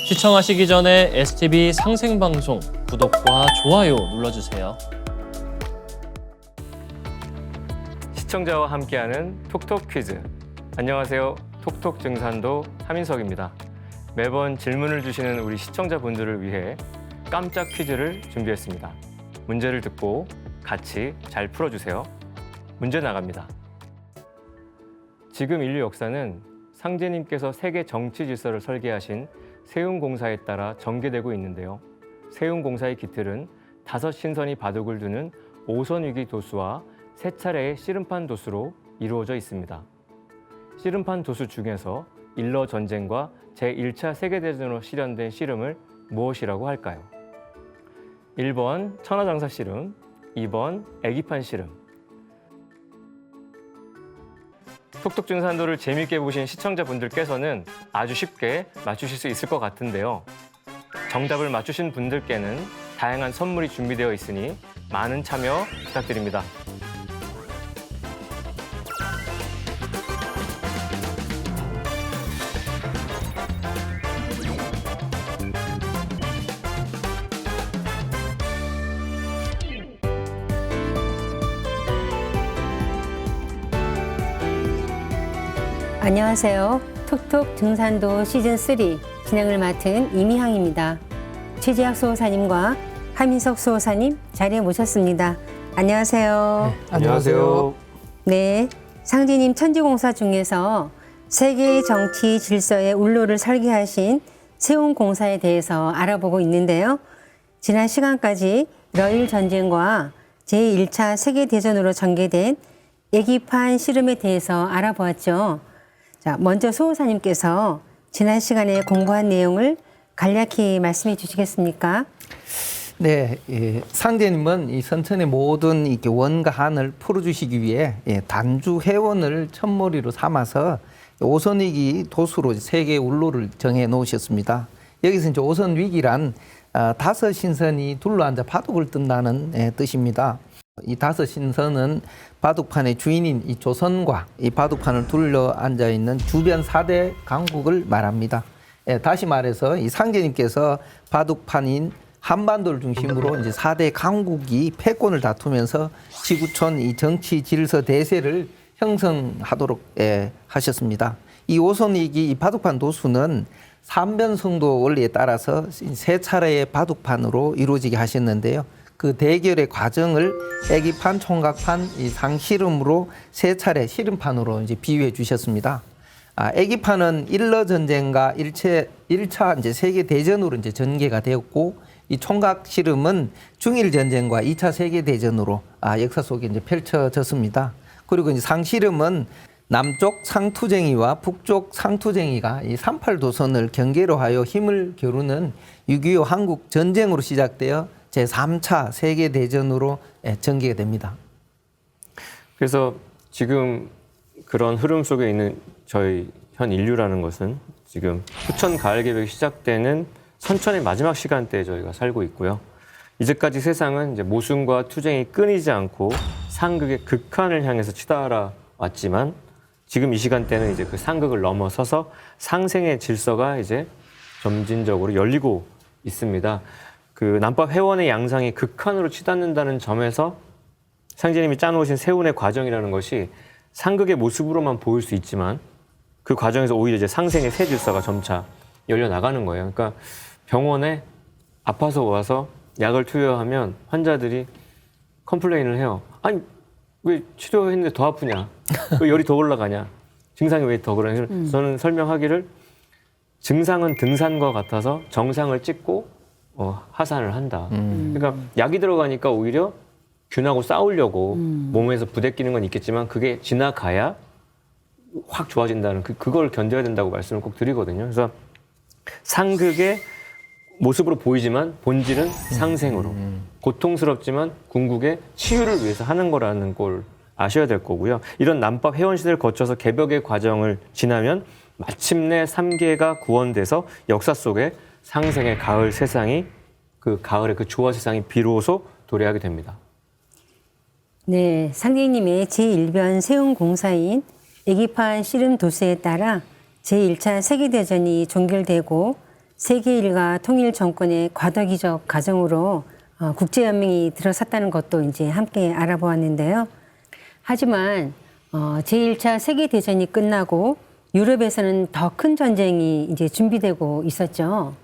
시청하시기 전에 STV 상생방송 구독과 좋아요 눌러주세요. 시청자와 함께하는 톡톡 퀴즈. 안녕하세요. 톡톡 증산도 하민석입니다. 매번 질문을 주시는 우리 시청자분들을 위해 깜짝 퀴즈를 준비했습니다. 문제를 듣고 같이 잘 풀어주세요. 문제 나갑니다. 지금 인류 역사는 상제님께서 세계 정치 질서를 설계하신 세운공사에 따라 전개되고 있는데요. 세운공사의 기틀은 5신선이 바둑을 두는 오선위기 도수와 3차례의 씨름판 도수로 이루어져 있습니다. 씨름판 도수 중에서 일러 전쟁과 제1차 세계대전으로 실현된 씨름을 무엇이라고 할까요? 1번 천하장사 씨름, 2번 애기판 씨름. 톡톡 증산도를 재미있게 보신 시청자분들께서는 아주 쉽게 맞추실 수 있을 것 같은데요. 정답을 맞추신 분들께는 다양한 선물이 준비되어 있으니 많은 참여 부탁드립니다. 안녕하세요. 톡톡 증산도 시즌3 진행을 맡은 이미향입니다. 최재학 수호사님과 하민석 수호사님 자리에 모셨습니다. 안녕하세요. 안녕하세요. 네, 상제님 천지공사 중에서 세계 정치 질서의 울로를 설계하신 세운공사에 대해서 알아보고 있는데요. 지난 시간까지 러일 전쟁과 제1차 세계대전으로 전개된 애기판 씨름에 대해서 알아보았죠. 자, 먼저 수호사님께서 지난 시간에 공부한 내용을 간략히 말씀해 주시겠습니까? 네, 상제님은 이 선천의 모든 이렇게 원과 한을 풀어주시기 위해 단주 회원을 첫머리로 삼아서 오선위기 도수로 세계 울로를 정해 놓으셨습니다. 여기서 이제 오선위기란 5신선이 둘러앉아 바둑을 뜬다는 뜻입니다. 이 5신선은 바둑판의 주인인 이 조선과 이 바둑판을 둘러앉아 있는 주변 4대 강국을 말합니다. 다시 말해서 이 상제님께서 바둑판인 한반도를 중심으로 이제 4대 강국이 패권을 다투면서 지구촌 이 정치 질서 대세를 형성하도록 하셨습니다. 이 오선위기 이 바둑판 도수는 삼변성도 원리에 따라서 3차례의 바둑판으로 이루어지게 하셨는데요. 그 대결의 과정을 애기판, 총각판, 이 상씨름으로 3차례 씨름판으로 이제 비유해 주셨습니다. 애기판은 일러 전쟁과 1차 이제 세계 대전으로 이제 전개가 되었고, 이 총각 씨름은 중일 전쟁과 2차 세계 대전으로 역사 속에 이제 펼쳐졌습니다. 그리고 이제 상씨름은 남쪽 상투쟁이와 북쪽 상투쟁이가 이 38도선을 경계로 하여 힘을 겨루는 6.25 한국 전쟁으로 시작되어 제3차 세계대전으로 전개가 됩니다. 그래서 지금 그런 흐름 속에 있는 저희 현 인류라는 것은 지금 후천 가을 개벽이 시작되는 선천의 마지막 시간대에 저희가 살고 있고요. 이제까지 세상은 이제 모순과 투쟁이 끊이지 않고 상극의 극한을 향해서 치달아 왔지만 지금 이 시간대는 이제 그 상극을 넘어서서 상생의 질서가 이제 점진적으로 열리고 있습니다. 그 남법 회원의 양상이 극한으로 치닫는다는 점에서 상제님이 짜놓으신 세운의 과정이라는 것이 상극의 모습으로만 보일 수 있지만 그 과정에서 오히려 이제 상생의 새 질서가 점차 열려 나가는 거예요. 그러니까 병원에 아파서 와서 약을 투여하면 환자들이 컴플레인을 해요. 아니 왜 치료했는데 더 아프냐? 왜 열이 더 올라가냐? 증상이 왜 더 그러냐? 저는 설명하기를 증상은 등산과 같아서 정상을 찍고 하산을 한다. 그러니까 약이 들어가니까 오히려 균하고 싸우려고 몸에서 부대끼는 건 있겠지만 그게 지나가야 확 좋아진다는 그걸 견뎌야 된다고 말씀을 꼭 드리거든요. 그래서 상극의 모습으로 보이지만 본질은 상생으로 고통스럽지만 궁극의 치유를 위해서 하는 거라는 걸 아셔야 될 거고요. 이런 남법 회원 시대를 거쳐서 개벽의 과정을 지나면 마침내 3계가 구원돼서 역사 속에 상생의 가을 세상이 그 가을의 그 조화 세상이 비로소 도래하게 됩니다. 네, 상제님의 제1변 세운공사인 애기판 씨름 도수에 따라 제1차 세계대전이 종결되고 세계 일가 통일 정권의 과도기적 가정으로 국제연맹이 들어섰다는 것도 이제 함께 알아보았는데요. 하지만 제1차 세계대전이 끝나고 유럽에서는 더 큰 전쟁이 이제 준비되고 있었죠.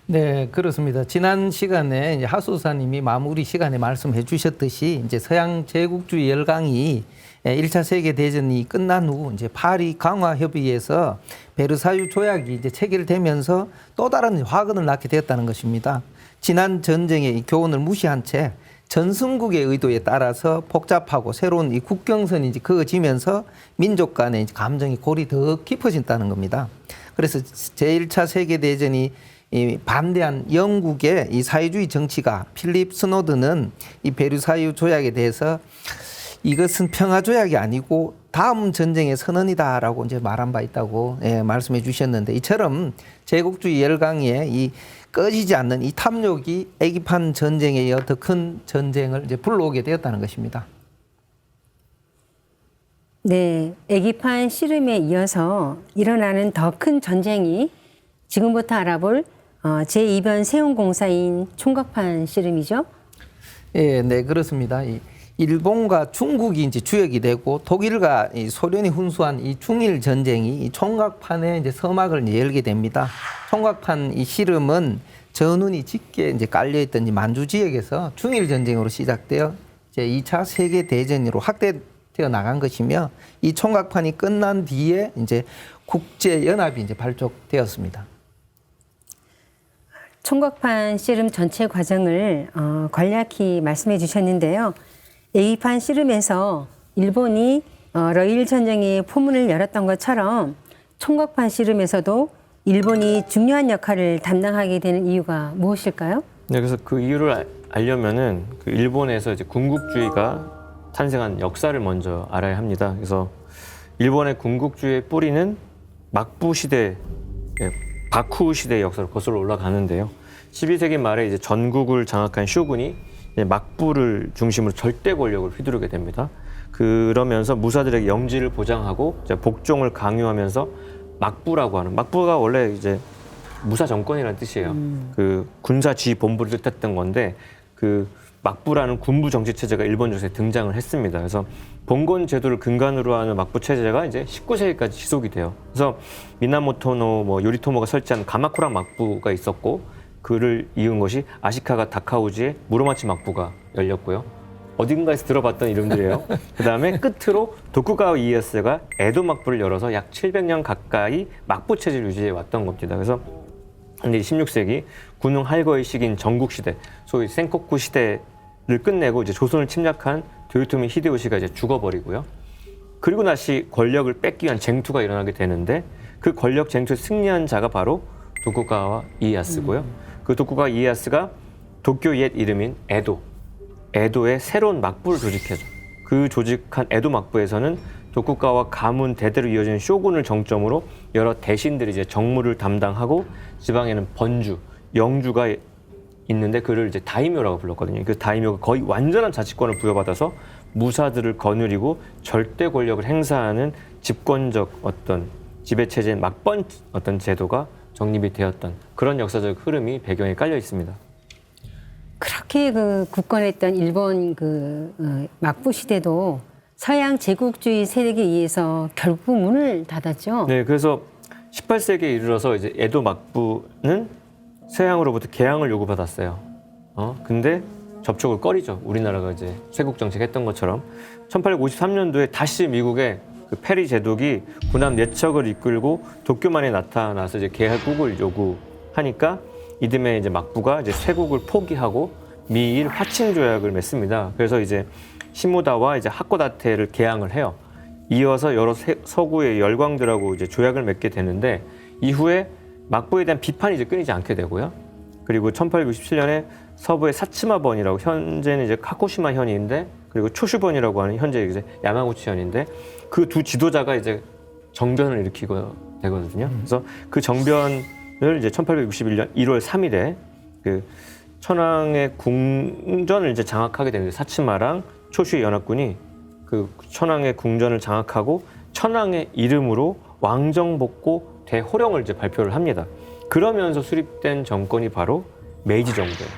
네, 그렇습니다. 지난 시간에 이제 하소사님이 마무리 시간에 말씀해 주셨듯이 이제 서양 제국주의 열강이 1차 세계 대전이 끝난 후 이제 파리 강화 협의에서 베르사유 조약이 이제 체결되면서 또 다른 화근을 낳게 되었다는 것입니다. 지난 전쟁의 이 교훈을 무시한 채 전승국의 의도에 따라서 복잡하고 새로운 이 국경선이 이제 그어지면서 민족 간의 감정이 골이 더 깊어진다는 겁니다. 그래서 제1차 세계 대전이 이 반대한 영국의 이 사회주의 정치가 필립 스노든은 이 베르사유 조약에 대해서 이것은 평화 조약이 아니고 다음 전쟁의 선언이다라고 이제 말한 바 있다고 말씀해 주셨는데, 이처럼 제국주의 열강의 이 꺼지지 않는 이 탐욕이 애기판 전쟁에 이어 더 큰 전쟁을 이제 불러오게 되었다는 것입니다. 네, 애기판 씨름에 이어서 일어나는 더 큰 전쟁이 지금부터 알아볼 제2변 세운공사인 총각판 씨름이죠. 예, 네, 그렇습니다. 이 일본과 중국이 이제 주역이 되고 독일과 이 소련이 훈수한 이 중일 전쟁이 이 총각판에 이제 서막을 이제 열게 됩니다. 총각판 이 씨름은 전운이 짙게 이제 깔려 있던 이 만주 지역에서 중일 전쟁으로 시작되어 이제 2차 세계 대전으로 확대되어 나간 것이며, 이 총각판이 끝난 뒤에 이제 국제 연합이 이제 발족되었습니다. 총각판 씨름 전체 과정을 간략히 말씀해 주셨는데요. A판 씨름에서 일본이 러일 전쟁의 포문을 열었던 것처럼 총각판 씨름에서도 일본이 중요한 역할을 담당하게 되는 이유가 무엇일까요? 네, 그래서 그 이유를 알려면은 그 일본에서 이제 군국주의가 탄생한 역사를 먼저 알아야 합니다. 그래서 일본의 군국주의의 뿌리는 막부 시대, 바쿠 시대의 역사로 거슬러 올라가는데요. 12세기 말에 이제 전국을 장악한 쇼군이 이제 막부를 중심으로 절대 권력을 휘두르게 됩니다. 그러면서 무사들에게 영지를 보장하고 이제 복종을 강요하면서 막부라고 하는, 막부가 원래 이제 무사 정권이라는 뜻이에요. 그 군사 지휘 본부를 뜻했던 건데, 그 막부라는 군부 정치 체제가 일본 역사에 등장을 했습니다. 그래서 봉건 제도를 근간으로 하는 막부 체제가 이제 19세기까지 지속이 돼요. 그래서 미나모토노 요리토모가 설치한 가마쿠라 막부가 있었고, 그를 이은 것이 아시카가 다카우지의 무로마치 막부가 열렸고요. 어딘가에서 들어봤던 이름들이에요. 그 다음에 끝으로 도쿠가와 이에야스가 에도 막부를 열어서 약 700년 가까이 막부 체제를 유지해 왔던 겁니다. 그래서 근데 16세기 군웅 할거의 시기인 전국시대, 소위 센코쿠 시대를 끝내고 이제 조선을 침략한 도요토미 히데요시가 이제 죽어버리고요. 그리고 다시 권력을 뺏기 위한 쟁투가 일어나게 되는데, 그 권력 쟁투에 승리한 자가 바로 도쿠가와 이에야스고요. 그 도쿠가와 이에야스가 도쿄 옛 이름인 에도의 새로운 막부를 조직해줘. 그 조직한 에도 막부에서는 도쿠가와 가문 대대로 이어지는 쇼군을 정점으로 여러 대신들이 이제 정무를 담당하고, 지방에는 번주, 영주가 있는데 그를 이제 다이묘라고 불렀거든요. 그 다이묘가 거의 완전한 자치권을 부여받아서 무사들을 거느리고 절대 권력을 행사하는 집권적 어떤 지배체제인 막번 어떤 제도가 정립이 되었던 그런 역사적 흐름이 배경에 깔려 있습니다. 그렇게 그 굳건했던 일본 막부 시대도 서양 제국주의 세력에 의해서 결국 문을 닫았죠. 네, 그래서 18세기에 이르러서 이제 에도 막부는 서양으로부터 개항을 요구받았어요. 근데 접촉을 꺼리죠. 우리나라가 이제 쇄국 정책했던 것처럼 1853년도에 다시 미국의 그 페리 제독이 군함 4척을 이끌고 도쿄만에 나타나서 이제 개국을 요구하니까 이듬해 이제 막부가 이제 쇄국을 포기하고 미일 화친 조약을 맺습니다. 그래서 이제 시모다와 이제 하코다테를 개항을 해요. 이어서 여러 서구의 열광들하고 이제 조약을 맺게 되는데, 이후에 막부에 대한 비판이 이제 끊이지 않게 되고요. 그리고 1867년에 서부의 사츠마번이라고, 현재는 이제 카코시마 현인데, 그리고 초슈번이라고 하는 현재 이제 야마구치 현인데, 그 두 지도자가 이제 정변을 일으키고 되거든요. 그래서 그 정변을 이제 1861년 1월 3일에 그 천황의 궁전을 이제 장악하게 되는데, 사츠마랑 초슈의 연합군이 그 천황의 궁전을 장악하고 천황의 이름으로 왕정복고 대호령을 이제 발표를 합니다. 그러면서 수립된 정권이 바로 메이지 정부예요.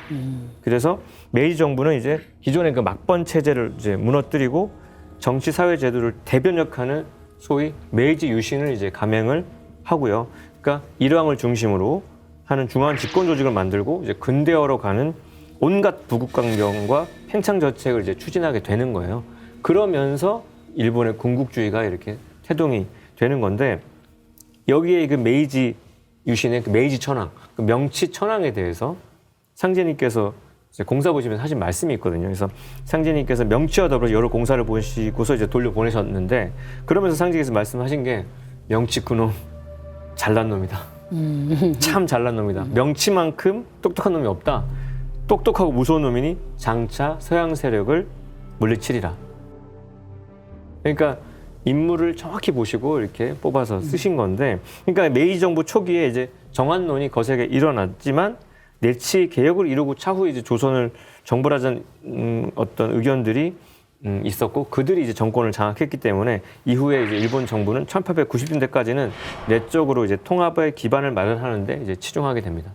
그래서 메이지 정부는 이제 기존의 그 막번 체제를 이제 무너뜨리고 정치 사회 제도를 대변역하는 소위 메이지 유신을 이제 감행을 하고요. 그러니까 일왕을 중심으로 하는 중앙 집권 조직을 만들고 이제 근대화로 가는 온갖 부국강경과 팽창저책을 이제 추진하게 되는 거예요. 그러면서 일본의 군국주의가 이렇게 태동이 되는 건데 여기에 그 메이지 유신의 그 메이지 천황, 그 명치 천황에 대해서 상제님께서 이제 공사 보시면서 하신 말씀이 있거든요. 그래서 상제님께서 명치와 더불어 여러 공사를 보시고서 이제 돌려보내셨는데 그러면서 상제께서 말씀하신 게 명치 그놈 잘난 놈이다. 참 잘난 놈이다. 명치만큼 똑똑한 놈이 없다. 똑똑하고 무서운 놈이니 장차 서양 세력을 물리치리라. 그러니까 인물을 정확히 보시고 이렇게 뽑아서 쓰신 건데, 그러니까 메이지 정부 초기에 이제 정한론이 거세게 일어났지만 내치 개혁을 이루고 차후 이제 조선을 정벌하자는 어떤 의견들이 있었고 그들이 이제 정권을 장악했기 때문에 이후에 이제 일본 정부는 1890년대까지는 내적으로 이제 통합의 기반을 마련하는데 이제 치중하게 됩니다.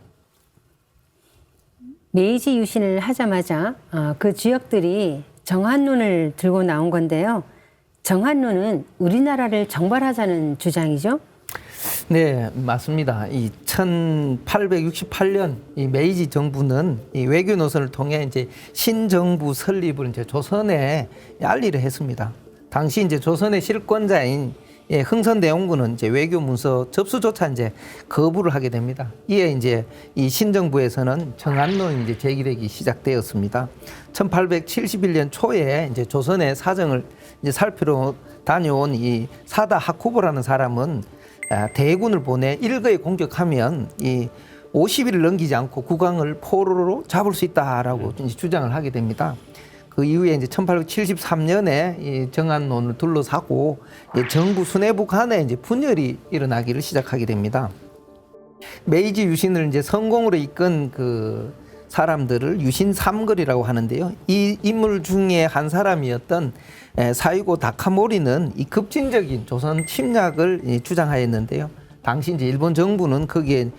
메이지 유신을 하자마자 그 지역들이 정한론을 들고 나온 건데요. 정한론은 우리나라를 정벌하자는 주장이죠. 네, 맞습니다. 이 1868년 이 메이지 정부는 이 외교 노선을 통해 이제 신정부 설립을 이제 조선에 알리를 했습니다. 당시 이제 조선의 실권자인 흥선대원군은 이제 외교 문서 접수조차 이제 거부를 하게 됩니다. 이에 이제 이 신정부에서는 정한론이 이제 제기되기 시작되었습니다. 1871년 초에 이제 조선의 사정을 이제 살피러 다녀온 이 사다 하쿠보라는 사람은 대군을 보내 일거에 공격하면 이 50일을 넘기지 않고 국왕을 포로로 잡을 수 있다라고 이제 주장을 하게 됩니다. 그 이후에 이제 1873년에 이 정한론을 둘러싸고 정부 수뇌부 간에 이제 분열이 일어나기를 시작하게 됩니다. 메이지 유신을 이제 성공으로 이끈 그 사람들을 유신 삼걸이라고 하는데요. 이 인물 중에 한 사람이었던 사이고 다카모리는 이 급진적인 조선 침략을 주장하였는데요. 당시 이제 일본 정부는 거기에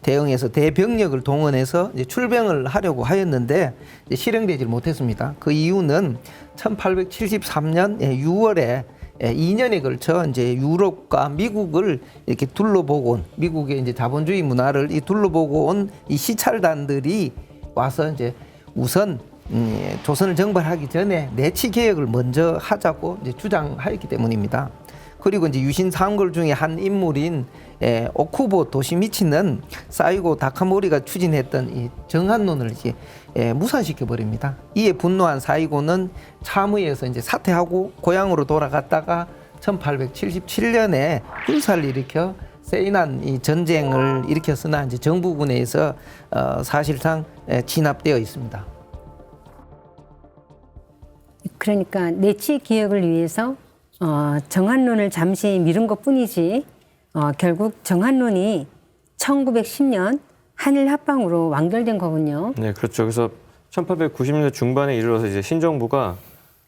대응해서 대병력을 동원해서 이제 출병을 하려고 하였는데 실행되지 못했습니다. 그 이유는 1873년 6월에 2년에 걸쳐 이제 유럽과 미국을 이렇게 둘러보고 온 미국의 이제 자본주의 문화를 둘러보고 온 이 시찰단들이 와서 이제 우선 조선을 정벌하기 전에 내치 개혁을 먼저 하자고 이제 주장하였기 때문입니다. 그리고 이제 유신 삼걸 중에 한 인물인 오쿠보 도시미치는 사이고 다카모리가 추진했던 이 정한론을 이제 무산시켜 버립니다. 이에 분노한 사이고는 참의에서 이제 사퇴하고 고향으로 돌아갔다가 1877년에 군사를 일으켜 세이난 이 전쟁을 일으켰으나 이제 정부군에 의해서 사실상 진압되어 있습니다. 그러니까 내치 개혁을 위해서 정한론을 잠시 미룬 것뿐이지 결국 정한론이 1910년 한일 합방으로 완결된 거군요. 네, 그렇죠. 그래서 1890년대 중반에 이르러서 이제 신정부가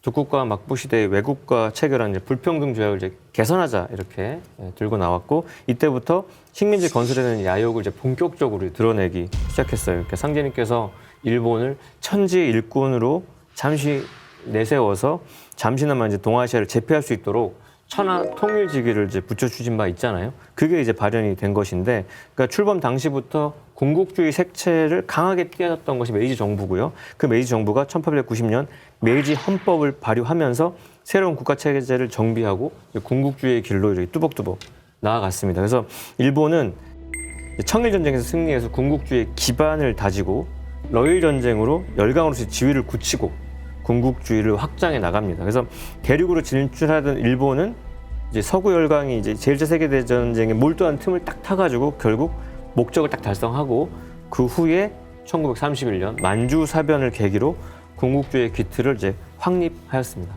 북국과 막부 시대의 외국과 체결한 이제 불평등 조약을 이제 개선하자 이렇게 들고 나왔고 이때부터 식민지 건설에 대한 야욕을 이제 본격적으로 드러내기 시작했어요. 그러니까 상제님께서 일본을 천지의 일꾼으로 잠시 내세워서 잠시나마 이제 동아시아를 제패할 수 있도록 천하 통일지기를 이제 붙여주신 바 있잖아요. 그게 이제 발현이 된 것인데, 그러니까 출범 당시부터 군국주의 색채를 강하게 띄어놨던 것이 메이지 정부고요. 그 메이지 정부가 1890년 메이지 헌법을 발효하면서 새로운 국가 체제를 정비하고 군국주의의 길로 이렇게 뚜벅뚜벅 나아갔습니다. 그래서 일본은 청일 전쟁에서 승리해서 군국주의의 기반을 다지고 러일 전쟁으로 열강으로서 지위를 굳히고 군국주의를 확장해 나갑니다. 그래서 대륙으로 진출하던 일본은 이제 서구 열강이 이제 제1차 세계대전쟁에 몰두한 틈을 딱 타가지고 결국 목적을 딱 달성하고 그 후에 1931년 만주 사변을 계기로 군국주의의 기틀을 이제 확립하였습니다.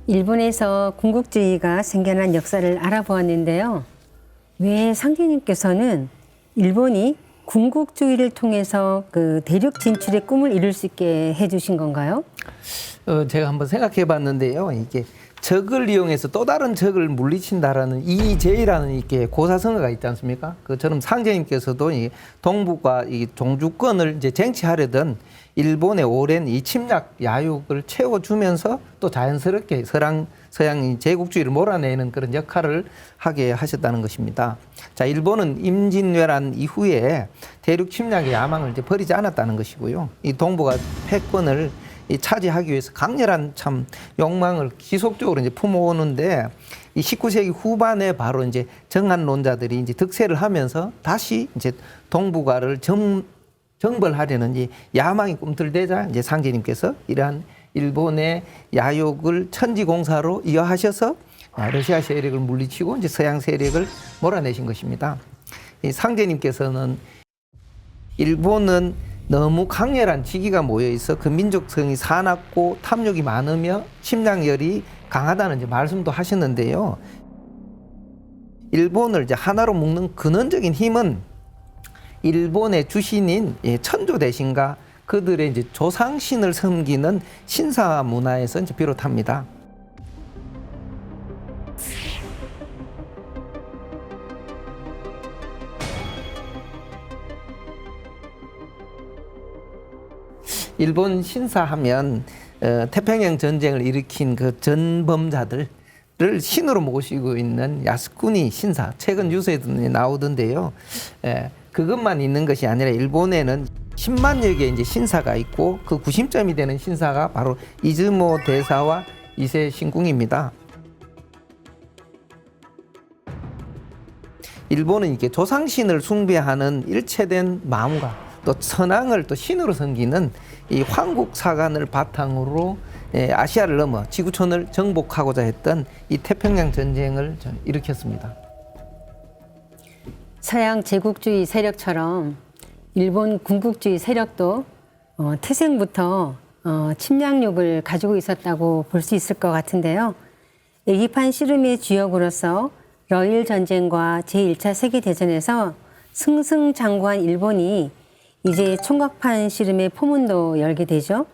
일본에서 군국주의가 생겨난 역사를 알아보았는데요. 왜 상제님께서는 일본이 군국주의를 통해서 그 대륙 진출의 꿈을 이룰 수 있게 해주신 건가요? 제가 한번 생각해 봤는데요. 이게 적을 이용해서 또 다른 적을 물리친다라는 이재이라는 이게 고사성어가 있지 않습니까? 그처럼 상제님께서도 이 동북아 이 종주권을 이제 쟁취하려던 일본의 오랜 이 침략 야욕을 채워주면서 또 자연스럽게 서양 제국주의를 몰아내는 그런 역할을 하게 하셨다는 것입니다. 자, 일본은 임진왜란 이후에 대륙 침략의 야망을 이제 버리지 않았다는 것이고요. 이 동북아 패권을 이 차지하기 위해서 강렬한 참 욕망을 지속적으로 이제 품어오는데 이 19세기 후반에 바로 이제 정한론자들이 이제 득세를 하면서 다시 이제 동북아를 정벌하려는 이 야망이 꿈틀대자 이제 상제님께서 이러한 일본의 야욕을 천지공사로 이어하셔서 러시아 세력을 물리치고 이제 서양 세력을 몰아내신 것입니다. 이 상제님께서는 일본은 너무 강렬한 지기가 모여 있어 그 민족성이 사납고 탐욕이 많으며 침략열이 강하다는 이제 말씀도 하셨는데요. 일본을 이제 하나로 묶는 근원적인 힘은 일본의 주신인 천조 대신과 그들의 이제 조상신을 섬기는 신사 문화에서 이제 비롯합니다. 일본 신사하면 태평양 전쟁을 일으킨 그 전범자들을 신으로 모시고 있는 야스쿠니 신사, 최근 뉴스에도 나오던데요. 그것만 있는 것이 아니라 일본에는 10만여 개의 이제 신사가 있고 그 구심점이 되는 신사가 바로 이즈모 대사와 이세 신궁입니다. 일본은 이렇게 조상신을 숭배하는 일체된 마음과 또 천황을 또 신으로 섬기는 이 황국사관을 바탕으로 아시아를 넘어 지구촌을 정복하고자 했던 이 태평양 전쟁을 일으켰습니다. 서양 제국주의 세력처럼 일본 군국주의 세력도 태생부터 침략욕을 가지고 있었다고 볼 수 있을 것 같은데요. 애기판 씨름의 주역으로서 러일 전쟁과 제1차 세계대전에서 승승장구한 일본이 이제 총각판 씨름의 포문도 열게 되죠.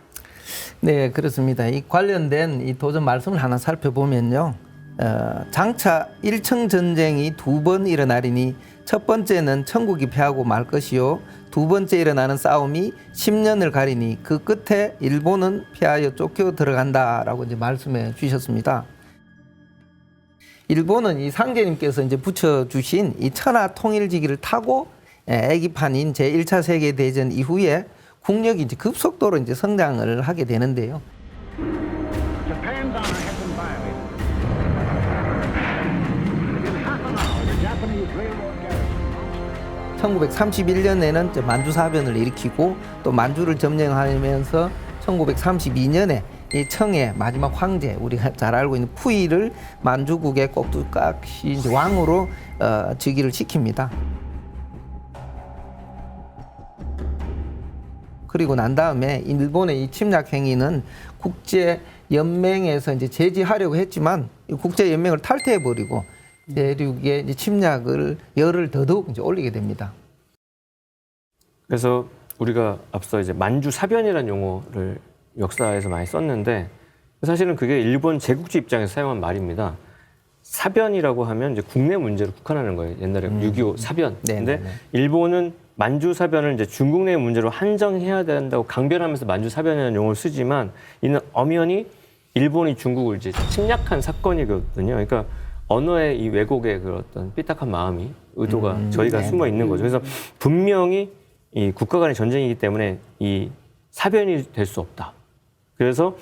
네, 그렇습니다. 이 관련된 이 도전 말씀을 하나 살펴보면요. 장차 일청 전쟁이 2번 일어나리니 첫 번째는 천국이 패하고 말 것이요 두 번째 일어나는 싸움이 10년을 가리니 그 끝에 일본은 패하여 쫓겨 들어간다라고 이제 말씀해 주셨습니다. 일본은 이 상제님께서 이제 붙여주신 이 천하 통일지기를 타고 애기판인 제1차 세계대전 이후에 국력이 이제 급속도로 이제 성장을 하게 되는데요. 1931년에는 만주사변을 일으키고 또 만주를 점령하면서 1932년에 이 청의 마지막 황제, 우리가 잘 알고 있는 푸이를 만주국의 꼭두각시 왕으로 즉위를 시킵니다. 그리고 난 다음에 일본의 이 침략 행위는 국제 연맹에서 이제 제지하려고 했지만 국제 연맹을 탈퇴해 버리고 대륙의 이제 침략을 열을 더더욱 이제 올리게 됩니다. 그래서 우리가 앞서 이제 만주 사변이라는 용어를 역사에서 많이 썼는데 사실은 그게 일본 제국주의 입장에서 사용한 말입니다. 사변이라고 하면 이제 국내 문제를 국한하는 거예요. 옛날에 6.25 사변. 근데 일본은 만주 사변을 이제 중국 내 문제로 한정해야 된다고 강변하면서 만주 사변이라는 용어를 쓰지만 이는 엄연히 일본이 중국을 이제 침략한 사건이거든요. 그러니까 언어의 이 왜곡의 그 어떤 삐딱한 마음이 의도가 저희가 숨어 있는 거죠. 그래서 분명히 이 국가 간의 전쟁이기 때문에 이 사변이 될 수 없다. 그래서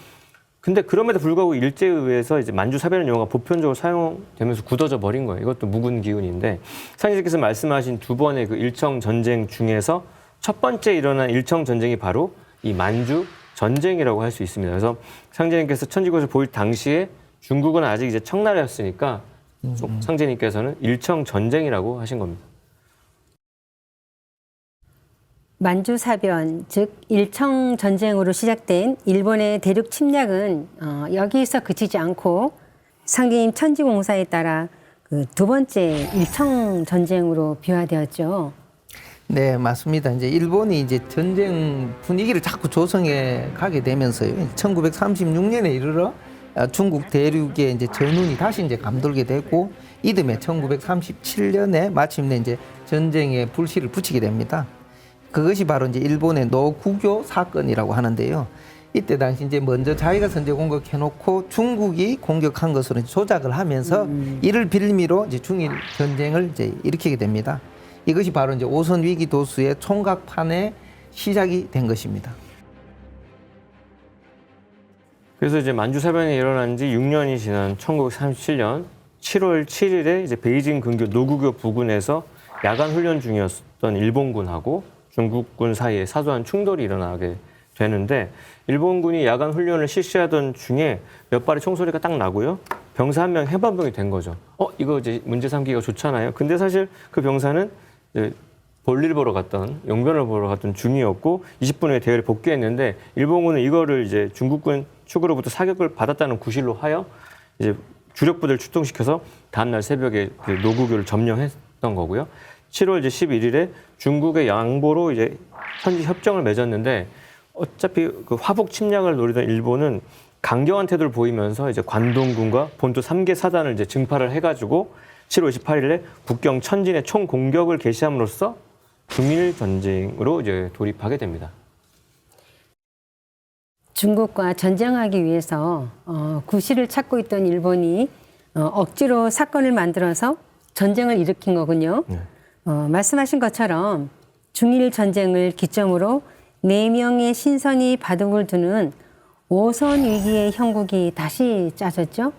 근데 그럼에도 불구하고 일제에 의해서 이제 만주 사변이라는 용어가 보편적으로 사용되면서 굳어져 버린 거예요. 이것도 묵은 기운인데 상인께서 말씀하신 두 번의 그 일청 전쟁 중에서 첫 번째 일어난 일청 전쟁이 바로 이 만주 전쟁이라고 할 수 있습니다. 그래서 상제님께서 천지국을 보일 당시에 중국은 아직 이제 청나라였으니까 상제님께서는 일청 전쟁이라고 하신 겁니다. 만주 사변, 즉 일청 전쟁으로 시작된 일본의 대륙 침략은 여기에서 그치지 않고 상계인 천지공사에 따라 그 두 번째 일청 전쟁으로 비화되었죠. 네, 맞습니다. 이제 일본이 이제 전쟁 분위기를 자꾸 조성해 가게 되면서요. 1936년에 이르러 중국 대륙의 이제 전운이 다시 이제 감돌게 되고 이듬해 1937년에 마침내 이제 전쟁에 불씨를 붙이게 됩니다. 그것이 바로 이제 일본의 노구교 사건이라고 하는데요. 이때 당시 이제 먼저 자기가 선제 공격해놓고 중국이 공격한 것으로 조작을 하면서 이를 빌미로 이제 중일 전쟁을 이제 일으키게 됩니다. 이것이 바로 이제 오선 위기 도수의 총각판의 시작이 된 것입니다. 그래서 이제 만주사변이 일어난 지 6년이 지난 1937년 7월 7일에 이제 베이징 근교 노구교 부근에서 야간 훈련 중이었던 일본군하고 중국군 사이에 사소한 충돌이 일어나게 되는데 일본군이 야간 훈련을 실시하던 중에 몇 발의 총소리가 딱 나고요. 병사 한 명 해방병이 된 거죠. 이거 이제 문제 삼기가 좋잖아요. 근데 사실 그 병사는 이제 볼일 보러 갔던 용변을 보러 갔던 중이었고 20분 후에 대회를 복귀했는데 일본군은 이거를 이제 중국군 측으로부터 사격을 받았다는 구실로 하여 이제 주력 부대를 출동시켜서 다음날 새벽에 그 노구교를 점령했던 거고요. 7월 이제 11일에 중국의 양보로 이제 현지 협정을 맺었는데 어차피 그 화북 침략을 노리던 일본은 강경한 태도를 보이면서 이제 관동군과 본토 3개 사단을 이제 증파를 해가지고 7월 28일에 국경 천진에 총 공격을 개시함으로써 중일 전쟁으로 이제 돌입하게 됩니다. 중국과 전쟁하기 위해서 구실을 찾고 있던 일본이 억지로 사건을 만들어서 전쟁을 일으킨 거군요. 네. 말씀하신 것처럼 중일 전쟁을 기점으로 4명의 신선이 바둑을 두는 오선 위기의 형국이 다시 짜졌죠?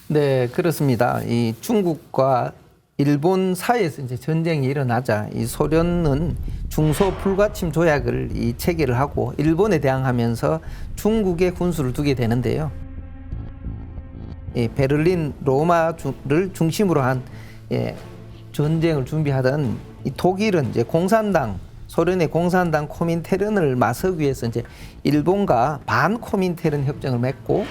네, 그렇습니다. 이 중국과 일본 사이에서 이제 전쟁이 일어나자 이 소련은 중소 불가침 조약을 체결을 하고 일본에 대항하면서 중국에 군수를 두게 되는데요. 이 베를린, 로마를 중심으로 한 전쟁을 준비하던 이 독일은 이제 공산당, 소련의 공산당 코민테른을 맞서기 위해서 이제 일본과 반코민테른 협정을 맺고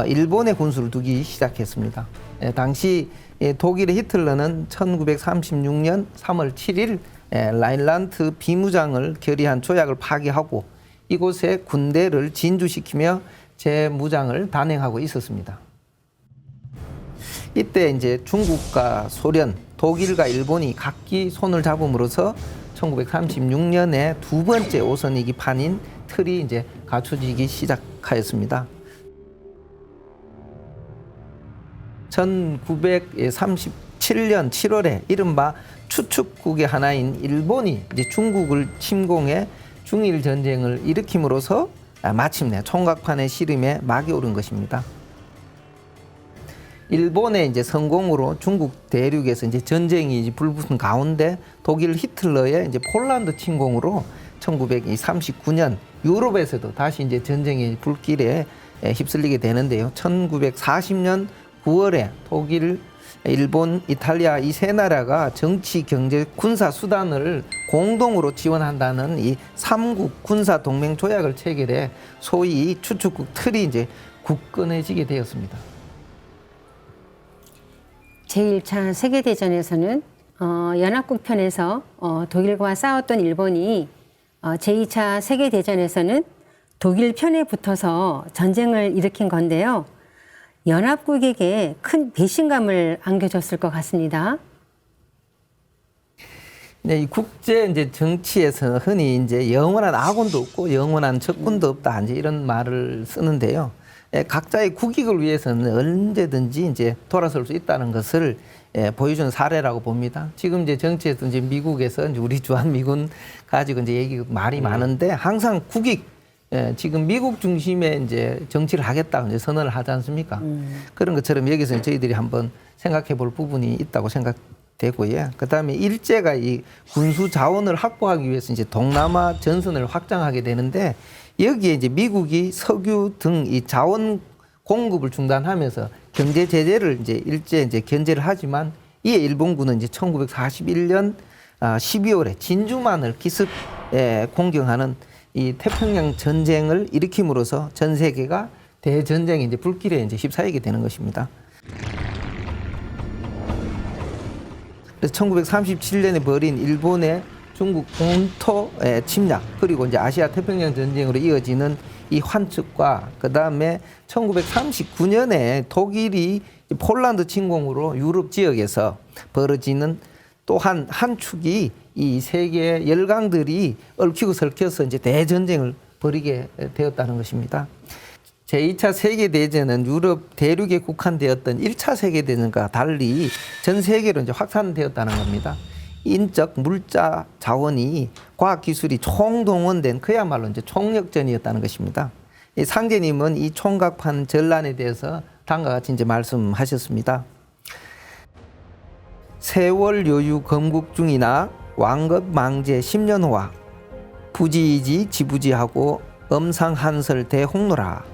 일본의 군수를 두기 시작했습니다. 당시 독일의 히틀러는 1936년 3월 7일 라인란트 비무장을 결의한 조약을 파기하고 이곳에 군대를 진주시키며 재무장을 단행하고 있었습니다. 이때 이제 중국과 소련, 독일과 일본이 각기 손을 잡음으로써 1936년에 두 번째 오선위기 판인 틀이 이제 갖춰지기 시작하였습니다. 1937년 7월에 이른바 추축국의 하나인 일본이 이제 중국을 침공해 중일 전쟁을 일으킴으로써 마침내 총각판의 시름에 막이 오른 것입니다. 일본의 이제 성공으로 중국 대륙에서 이제 전쟁이 이제 불붙은 가운데 독일 히틀러의 이제 폴란드 침공으로 1939년 유럽에서도 다시 이제 전쟁의 불길에 휩쓸리게 되는데요. 1940년 9월에 독일, 일본, 이탈리아 이 세 나라가 정치, 경제, 군사 수단을 공동으로 지원한다는 이 삼국 군사 동맹 조약을 체결해 소위 추축국 틀이 이제 굳건해지게 되었습니다. 제1차 세계대전에서는 연합국 편에서 독일과 싸웠던 일본이 제2차 세계대전에서는 독일 편에 붙어서 전쟁을 일으킨 건데요. 연합국에게 큰 배신감을 안겨줬을 것 같습니다. 네, 이 국제 이제 정치에서 흔히 이제 영원한 아군도 없고 영원한 적군도 없다 이제 이런 말을 쓰는데요. 각자의 국익을 위해서는 언제든지 이제 돌아설 수 있다는 것을 보여주는 사례라고 봅니다. 지금 이제 정치에서 이제 미국에서 이제 우리 주한미군 가지고 이제 얘기 말이 많은데 항상 국익 지금 미국 중심의 이제 정치를 하겠다 이제 선언을 하지 않습니까? 그런 것처럼 여기서 저희들이 한번 생각해 볼 부분이 있다고 생각되고요. 그다음에 일제가 이 군수 자원을 확보하기 위해서 이제 동남아 전선을 확장하게 되는데 여기에 이제 미국이 석유 등 이 자원 공급을 중단하면서 경제 제재를 이제 일제 이제 견제를 하지만 이에 일본군은 이제 1941년 12월에 진주만을 기습 공격하는 이 태평양 전쟁을 일으킴으로써 전 세계가 대전쟁의 이제 불길에 이제 휩싸이게 되는 것입니다. 그래서 1937년에 벌인 일본의 중국 본토 침략 그리고 이제 아시아 태평양 전쟁으로 이어지는 이 환축과 그다음에 1939년에 독일이 폴란드 침공으로 유럽 지역에서 벌어지는 또한 한 축이 이 세계 열강들이 얽히고 설켜서 이제 대전쟁을 벌이게 되었다는 것입니다. 제2차 세계대전은 유럽 대륙에 국한되었던 1차 세계대전과 달리 전 세계로 이제 확산되었다는 겁니다. 인적, 물자 자원이 과학기술이 총동원된 그야말로 이제 총력전이었다는 것입니다. 이 상제님은 이 총각판 전란에 대해서 다음과 같이 이제 말씀하셨습니다. 세월 요유 건국중이나 왕급 망제 10년호와 부지이지 지부지하고 엄상한설 대홍로라.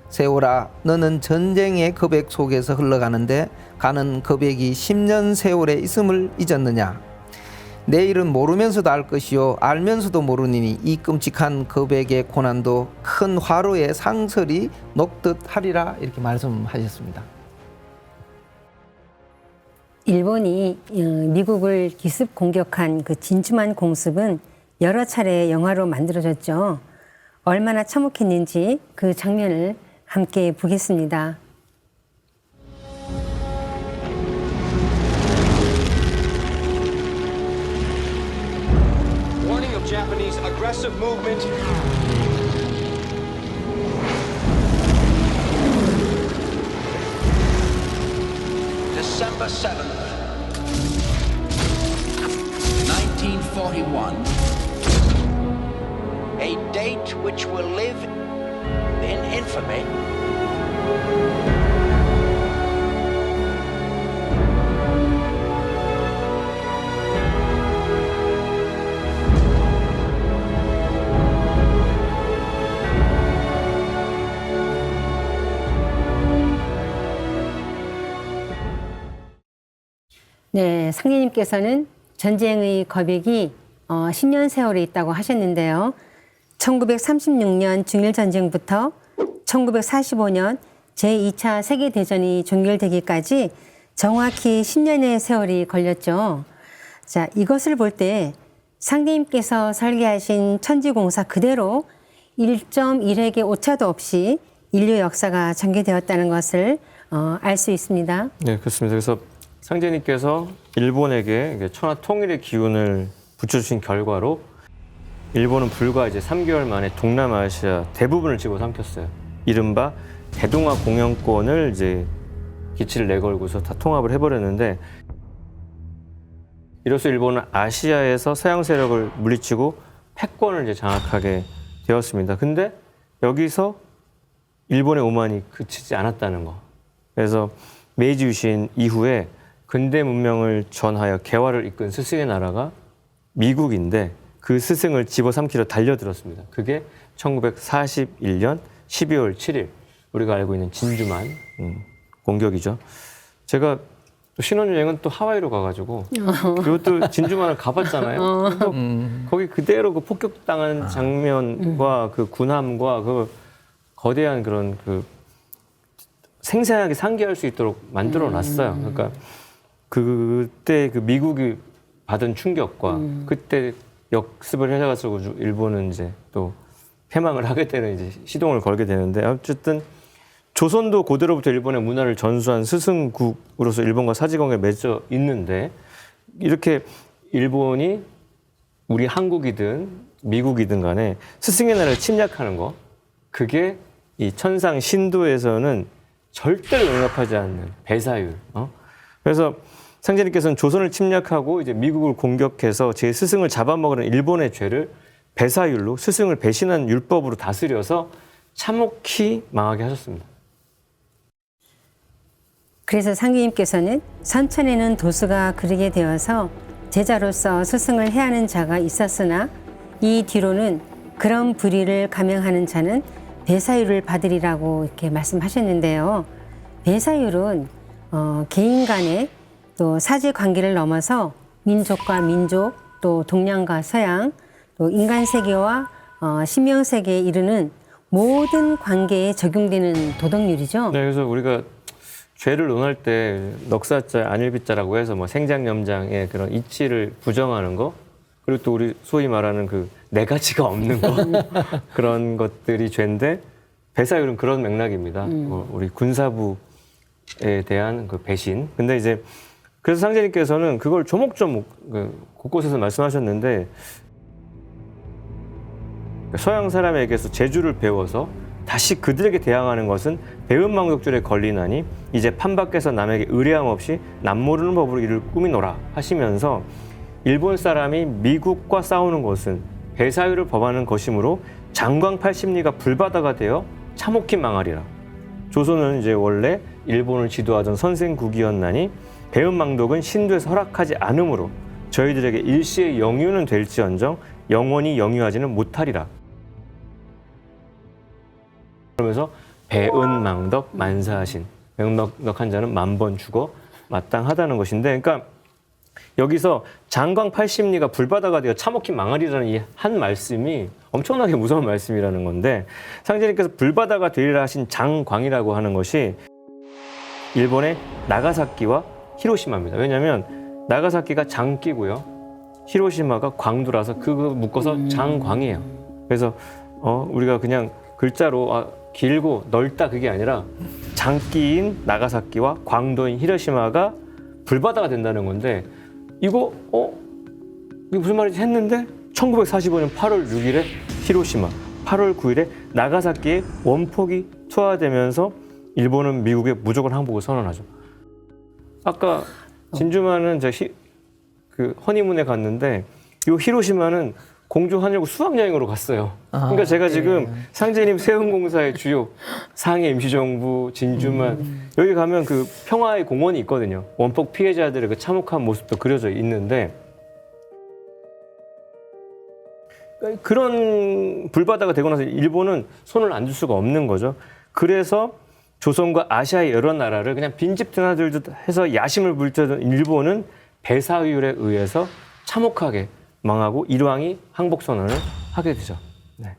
세월아 너는 전쟁의 겁액 속에서 흘러가는데 가는 겁액이 10년 세월에 있음을 잊었느냐. 내일은 모르면서도 알 것이요 알면서도 모르니 이 끔찍한 겁액의 고난도 큰 화로의 상설이 녹듯 하리라. 이렇게 말씀하셨습니다. 일본이 미국을 기습 공격한 그 진주만 공습은 여러 차례 영화로 만들어졌죠. 얼마나 참혹했는지 그 장면을 함께 보겠습니다. Warning of Japanese aggressive movement. December 7th, 1941. A date which will live in infamy. 네, 상례님께서는 전쟁의 겁액이 10년 세월에 있다고 하셨는데요. 1936년 중일전쟁부터 1945년 제2차 세계대전이 종결되기까지 정확히 10년의 세월이 걸렸죠. 자, 이것을 볼 때 상대님께서 설계하신 천지공사 그대로 1.1획의 오차도 없이 인류 역사가 전개되었다는 것을 알 수 있습니다. 네, 그렇습니다. 그래서 상제님께서 일본에게 천하 통일의 기운을 붙여주신 결과로 일본은 불과 이제 3개월 만에 동남아시아 대부분을 집어삼켰어요. 이른바 대동아 공영권을 이제 기치를 내걸고서 다 통합을 해버렸는데, 이로써 일본은 아시아에서 서양 세력을 물리치고 패권을 이제 장악하게 되었습니다. 근데 여기서 일본의 오만이 그치지 않았다는 거. 그래서 메이지 유신 이후에 근대 문명을 전하여 개화를 이끈 스승의 나라가 미국인데 그 스승을 집어삼키려 달려들었습니다. 그게 1941년 12월 7일 우리가 알고 있는 진주만 공격이죠. 제가 또 신혼여행은 또 하와이로 가가지고 그리고 또 진주만을 가봤잖아요. 거기 그대로 그 폭격당한 장면과 그 군함과 그 거대한 그런 그 생생하게 상기할 수 있도록 만들어 놨어요. 그러니까 그때 그 미국이 받은 충격과 그때 역습을 해가지고 일본은 이제 또 패망을 하게 되는 이제 시동을 걸게 되는데, 어쨌든 조선도 고대로부터 일본의 문화를 전수한 스승국으로서 일본과 사지관계에 맺어 있는데, 이렇게 일본이 우리 한국이든 미국이든 간에 스승의 나라를 침략하는 거, 그게 이 천상 신도에서는 절대로 용납하지 않는 배사율. 그래서 상제님께서는 조선을 침략하고 이제 미국을 공격해서 제 스승을 잡아먹으는 일본의 죄를 배사율로, 스승을 배신한 율법으로 다스려서 참혹히 망하게 하셨습니다. 그래서 상규님께서는 선천에는 도수가 그르게 되어서 제자로서 스승을 해하는 자가 있었으나 이 뒤로는 그런 불의를 감행하는 자는 배사율을 받으리라고 이렇게 말씀하셨는데요. 배사율은 개인 간의 또 사지 관계를 넘어서 민족과 민족, 또 동양과 서양, 또 인간 세계와 신명 세계에 이르는 모든 관계에 적용되는 도덕률이죠. 네, 그래서 우리가 죄를 논할 때 넉사자, 안일비자라고 해서 뭐 생장염장의 그런 이치를 부정하는 거, 그리고 또 우리 소위 말하는 그 네 가지가 없는 거 그런 것들이 죄인데, 배사율은 그런 맥락입니다. 우리 군사부에 대한 그 배신. 근데 이제 그래서 상제님께서는 그걸 조목조목 곳곳에서 말씀하셨는데 서양 사람에게서 재주를 배워서 다시 그들에게 대항하는 것은 배은망덕줄에 걸리나니 이제 판밖에서 남에게 의뢰함 없이 남모르는 법으로 이를 꾸미노라 하시면서 일본 사람이 미국과 싸우는 것은 배사율을 범하는 것이므로 장광 80리가 불바다가 되어 참혹히 망하리라. 조선은 이제 원래 일본을 지도하던 선생국이었나니 배은망덕은 신도에서 허락하지 않으므로 저희들에게 일시의 영유는 될지언정 영원히 영유하지는 못하리라. 그러면서 배은망덕 만사하신, 배은망덕한 자는 만번 죽어 마땅하다는 것인데, 그러니까 여기서 장광 80리가 불바다가 되어 참혹히 망하리라는 이 한 말씀이 엄청나게 무서운 말씀이라는 건데, 상제님께서 불바다가 되리라 하신 장광이라고 하는 것이 일본의 나가사키와 히로시마입니다. 왜냐하면 나가사키가 장기고요, 히로시마가 광두라서 그거 묶어서 장광이에요. 그래서 우리가 그냥 글자로 길고 넓다 그게 아니라 장기인 나가사키와 광도인 히로시마가 불바다가 된다는 건데, 이거 이게 무슨 말인지 했는데 1945년 8월 6일에 히로시마, 8월 9일에 나가사키에 원폭이 투하되면서 일본은 미국에 무조건 항복을 선언하죠. 아까 진주만은 그 허니문에 갔는데 이 히로시마는 공주 하늘고 수학여행으로 갔어요. 그러니까 제가 지금 상제님 세운공사의 주요 상해 임시정부, 진주만 여기 가면 그 평화의 공원이 있거든요. 원폭 피해자들의 그 참혹한 모습도 그려져 있는데, 그런 불바다가 되고 나서 일본은 손을 안 줄 수가 없는 거죠. 그래서 조선과 아시아의 여러 나라를 그냥 빈집 드나들듯 해서 야심을 불태우던 일본은 배사율에 의해서 참혹하게 망하고 일왕이 항복선언을 하게 되죠. 네.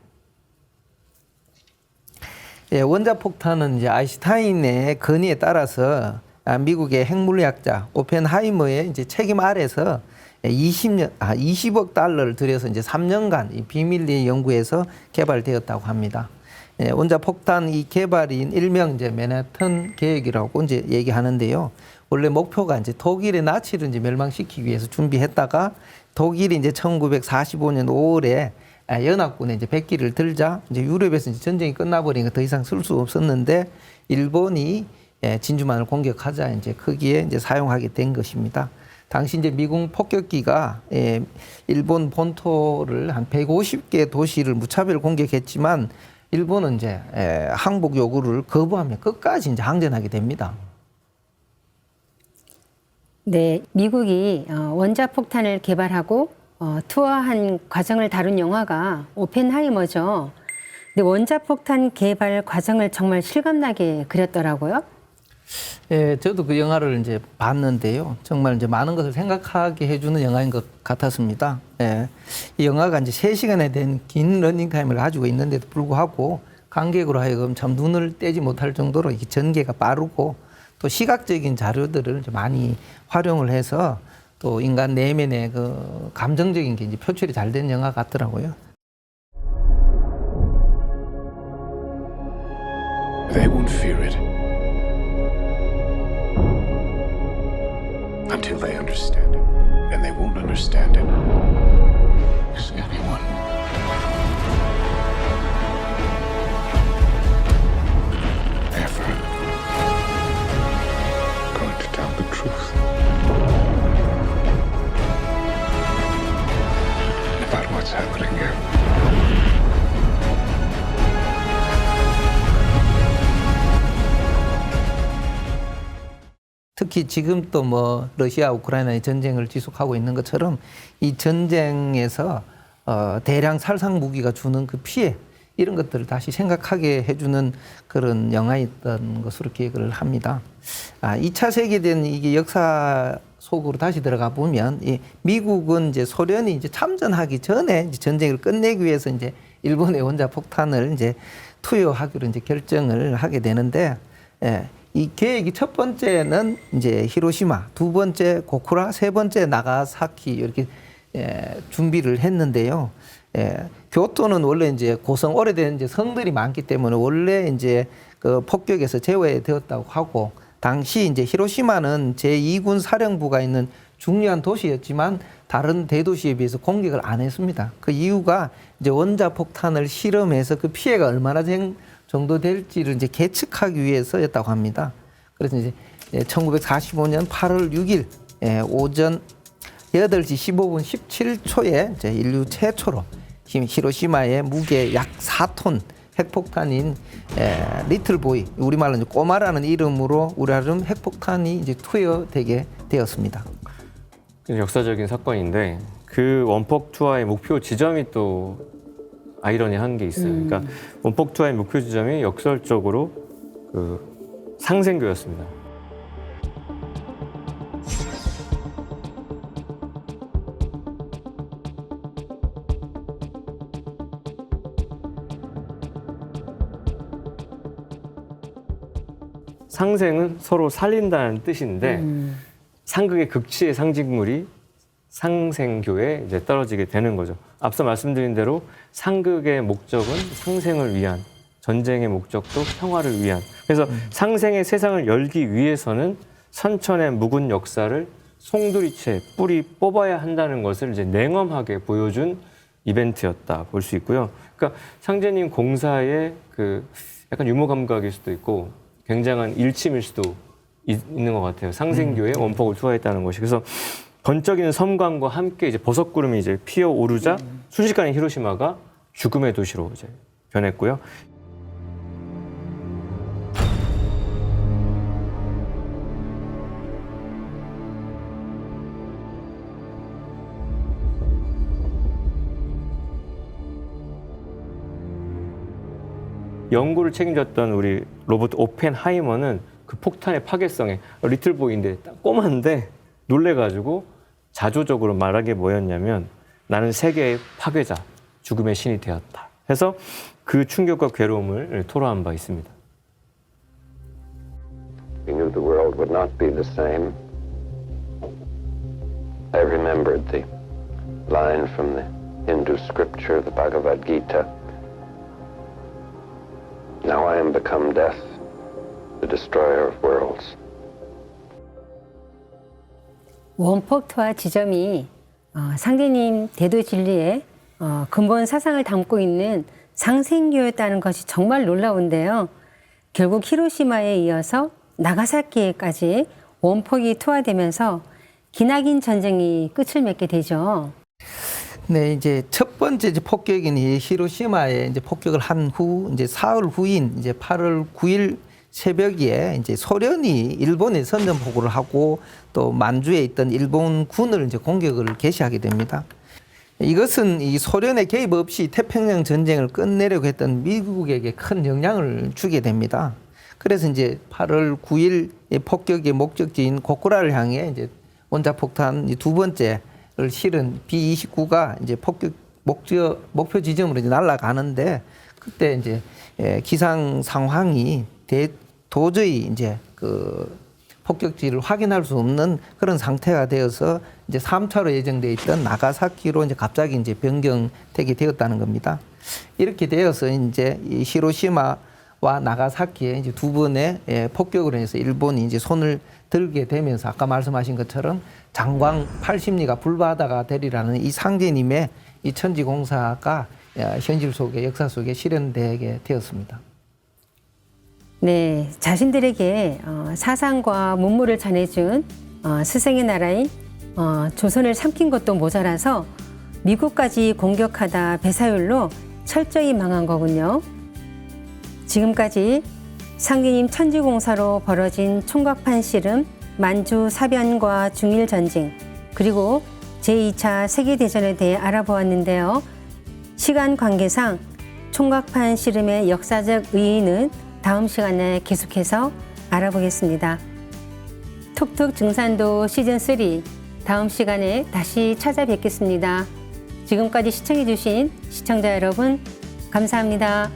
예, 원자폭탄은 이제 아인슈타인의 건의에 따라서 미국의 핵물리학자 오펜하이머의 이제 책임 아래서 20억 달러를 들여서 이제 3년간 이 비밀리에 연구해서 개발되었다고 합니다. 예, 원자폭탄 이 개발인 일명 이제 맨해튼 계획이라고 이제 얘기하는데요. 원래 목표가 이제 독일의 나치를 이제 멸망시키기 위해서 준비했다가 독일이 이제 1945년 5월에 연합군에 이제 백기를 들자 이제 유럽에서 이제 전쟁이 끝나버리니까 더 이상 쓸 수 없었는데 일본이 진주만을 공격하자 이제 거기에 이제 사용하게 된 것입니다. 당시 이제 미국 폭격기가 일본 본토를 한 150개 도시를 무차별 공격했지만 일본은 이제 항복 요구를 거부하며 끝까지 이제 항전하게 됩니다. 네, 미국이 원자폭탄을 개발하고 투하한 과정을 다룬 영화가 오펜하이머죠. 근데 원자폭탄 개발 과정을 정말 실감나게 그렸더라고요. 예, 저도 그 영화를 이제 봤는데요. 정말 이제 많은 것을 생각하게 해주는 영화인 것 같았습니다. 예, 이 영화가 이제 3시간에 된 긴 러닝타임을 가지고 있는데도 불구하고 관객으로 하여금 참 눈을 떼지 못할 정도로 이게 전개가 빠르고 또 시각적인 자료들을 많이 활용을 해서 또 인간 내면의 그 감정적인 게 이제 표출이 잘 된 영화 같더라고요. They won't fear it until they understand it, and they won't understand it as anyone ever going to tell the truth about what's happening here. 특히 지금 또 뭐 러시아 우크라이나의 전쟁을 지속하고 있는 것처럼 이 전쟁에서 대량 살상 무기가 주는 그 피해 이런 것들을 다시 생각하게 해주는 그런 영화였던 것으로 기억을 합니다. 2차 세계대전 이게 역사 속으로 다시 들어가 보면 이 미국은 이제 소련이 이제 참전하기 전에 이제 전쟁을 끝내기 위해서 이제 일본의 원자폭탄을 이제 투여하기로 이제 결정을 하게 되는데, 이 계획이 첫 번째는 이제 히로시마, 두 번째 고쿠라, 세 번째 나가사키 이렇게 준비를 했는데요. 교토는 원래 이제 고성 오래된 이제 성들이 많기 때문에 원래 이제 그 폭격에서 제외되었다고 하고, 당시 이제 히로시마는 제2군 사령부가 있는 중요한 도시였지만 다른 대도시에 비해서 공격을 안 했습니다. 그 이유가 이제 원자폭탄을 실험해서 그 피해가 얼마나 정도 될지를 이제 계측하기 위해서였다고 합니다. 그래서 이제 1945년 8월 6일 오전 8시 15분 17초에 이제 인류 최초로 히로시마에 무게 약 4톤 핵폭탄인 리틀보이, 우리말로 이제 꼬마라는 이름으로 우리나라 핵폭탄이 이제 투여되게 되었습니다. 역사적인 사건인데 그 원폭 투하의 목표 지점이 또 아이러니한 게 있어요. 그러니까 원폭 투하의 목표 지점이 역설적으로 그 상생교였습니다. 상생은 서로 살린다는 뜻인데 상극의 극치의 상징물이 상생교에 이제 떨어지게 되는 거죠. 앞서 말씀드린 대로 상극의 목적은 상생을 위한, 전쟁의 목적도 평화를 위한. 그래서 상생의 세상을 열기 위해서는 선천의 묵은 역사를 송두리째 뿌리 뽑아야 한다는 것을 이제 냉엄하게 보여준 이벤트였다 볼 수 있고요. 그러니까 상제님 공사의 그 약간 유머 감각일 수도 있고 굉장한 일침일 수도 있는 것 같아요. 상생교에 원폭을 투하했다는 것이. 그래서 번쩍이는 섬광과 함께 이제 버섯구름이 이제 피어오르자 순식간에 히로시마가 죽음의 도시로 이제 변했고요. 연구를 책임졌던 우리 로버트 오펜하이머는 그 폭탄의 파괴성에 리틀보이인데 꼬만데 놀래가지고 자조적으로 말한 게 뭐였냐면 나는 세계의 파괴자, 죽음의 신이 되었다. 해서 그 충격과 괴로움을 토로한 바 있습니다. We knew the world would not be the same. I remembered the line from the Hindu scripture, the Bhagavad Gita. Now I am become death, the destroyer of worlds. 원폭 투하 지점이 상제님 대도 진리의 근본 사상을 담고 있는 상생교였다는 것이 정말 놀라운데요. 결국 히로시마에 이어서 나가사키에까지 원폭이 투하되면서 기나긴 전쟁이 끝을 맺게 되죠. 네, 이제 첫 번째 이제 폭격인 이 히로시마에 이제 폭격을 한 후 이제 사흘 후인 이제 8월 9일 새벽에 이제 소련이 일본에 선전포고를 하고 또 만주에 있던 일본 군을 이제 공격을 개시하게 됩니다. 이것은 이 소련의 개입 없이 태평양 전쟁을 끝내려고 했던 미국에게 큰 영향을 주게 됩니다. 그래서 이제 8월 9일 폭격의 목적지인 고쿠라를 향해 이제 원자폭탄 두 번째를 실은 B-29가 이제 폭격 목표 지점으로 이제 날아가는데 그때 이제 기상 상황이 도저히 이제 그 폭격지를 확인할 수 없는 그런 상태가 되어서 이제 3차로 예정돼 있던 나가사키로 이제 갑자기 이제 변경되게 되었다는 겁니다. 이렇게 되어서 이제 이 히로시마와 나가사키에 이제 두 번의 폭격으로 해서 일본이 이제 손을 들게 되면서 아까 말씀하신 것처럼 장광 80리가 불바다가 되리라는 이 상제님의 이 천지공사가 현실 속에 역사 속에 실현되게 되었습니다. 네, 자신들에게 사상과 문물을 전해준 스승의 나라인 조선을 삼킨 것도 모자라서 미국까지 공격하다 배사율로 철저히 망한 거군요. 지금까지 상제님 천지공사로 벌어진 총각판 씨름, 만주 사변과 중일 전쟁, 그리고 제2차 세계대전에 대해 알아보았는데요. 시간 관계상 총각판 씨름의 역사적 의의는 다음 시간에 계속해서 알아보겠습니다. 톡톡 증산도 시즌3 다음 시간에 다시 찾아뵙겠습니다. 지금까지 시청해주신 시청자 여러분 감사합니다.